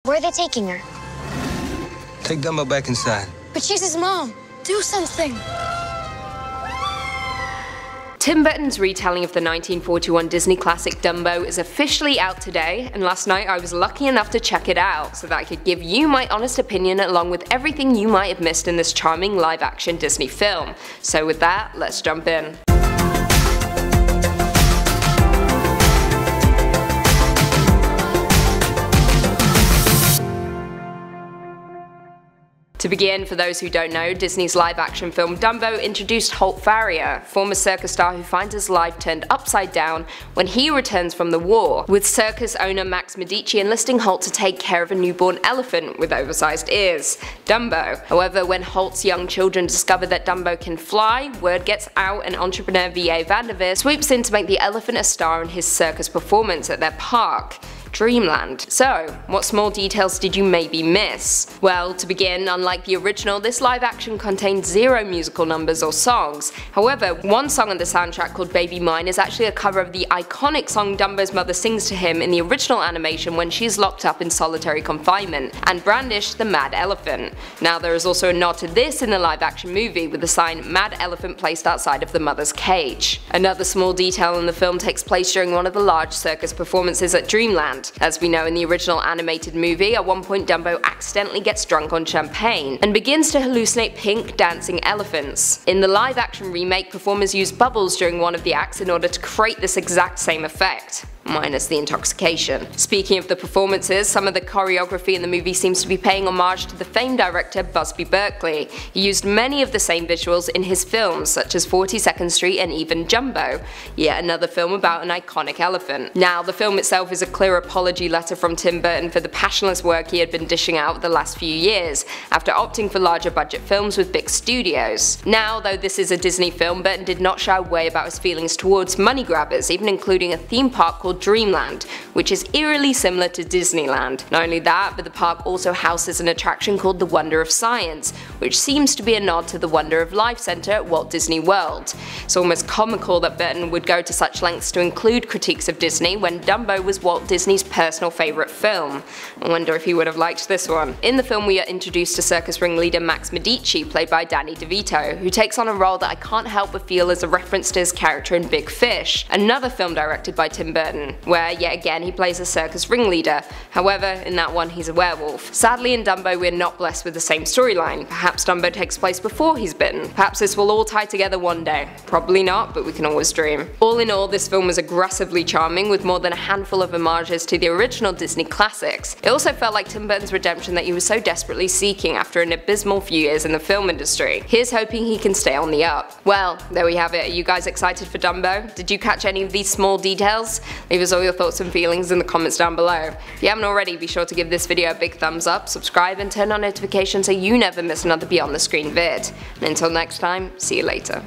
Where are they taking her? Take Dumbo back inside. But she's his mom. Do something. Tim Burton's retelling of the 1941 Disney classic Dumbo is officially out today, and last night I was lucky enough to check it out so that I could give you my honest opinion along with everything you might have missed in this charming live-action Disney film. So with that, let's jump in. To begin, for those who don't know, Disney's live-action film Dumbo introduced Holt Farrier, former circus star who finds his life turned upside down when he returns from the war, with circus owner Max Medici enlisting Holt to take care of a newborn elephant with oversized ears, Dumbo. However, when Holt's young children discover that Dumbo can fly, word gets out and entrepreneur V.A. Vanderveer swoops in to make the elephant a star in his circus performance at their park, Dreamland. So, what small details did you maybe miss? Well, to begin, unlike the original, this live action contains 0 musical numbers or songs. However, one song on the soundtrack called Baby Mine is actually a cover of the iconic song Dumbo's mother sings to him in the original animation when she is locked up in solitary confinement and Brandish the Mad Elephant. Now, there is also a nod to this in the live action movie with the sign Mad Elephant placed outside of the mother's cage. Another small detail in the film takes place during one of the large circus performances at Dreamland. As we know in the original animated movie, at one point Dumbo accidentally gets drunk on champagne and begins to hallucinate pink dancing elephants. In the live action remake, performers use bubbles during one of the acts in order to create this exact same effect, minus the intoxication. Speaking of the performances, some of the choreography in the movie seems to be paying homage to the famed director Busby Berkeley. He used many of the same visuals in his films, such as 42nd Street and even Jumbo, yet another film about an iconic elephant. Now, the film itself is a clear apology letter from Tim Burton for the passionless work he had been dishing out the last few years, after opting for larger budget films with big studios. Now, though this is a Disney film, Burton did not shy away about his feelings towards money grabbers, even including a theme park called Dreamland, which is eerily similar to Disneyland. Not only that, but the park also houses an attraction called the Wonder of Science, which seems to be a nod to the Wonder of Life Center at Walt Disney World. It's almost comical that Burton would go to such lengths to include critiques of Disney when Dumbo was Walt Disney's personal favourite film. I wonder if he would have liked this one. In the film we are introduced to circus ringleader Max Medici, played by Danny DeVito, who takes on a role that I can't help but feel is a reference to his character in Big Fish, another film directed by Tim Burton, where yet again he plays a circus ringleader. However, in that one he's a werewolf. Sadly, in Dumbo we're not blessed with the same storyline. Perhaps Dumbo takes place before he's bitten. Perhaps this will all tie together one day. Probably not, but we can always dream. All in all, this film was aggressively charming, with more than a handful of homages to the original Disney classics. It also felt like Tim Burton's redemption that he was so desperately seeking after an abysmal few years in the film industry. Here's hoping he can stay on the up. Well, there we have it. Are you guys excited for Dumbo? Did you catch any of these small details? Leave us all your thoughts and feelings in the comments down below. If you haven't already, be sure to give this video a big thumbs up, subscribe and turn on notifications so you never miss another Beyond the Screen vid. And until next time, see you later.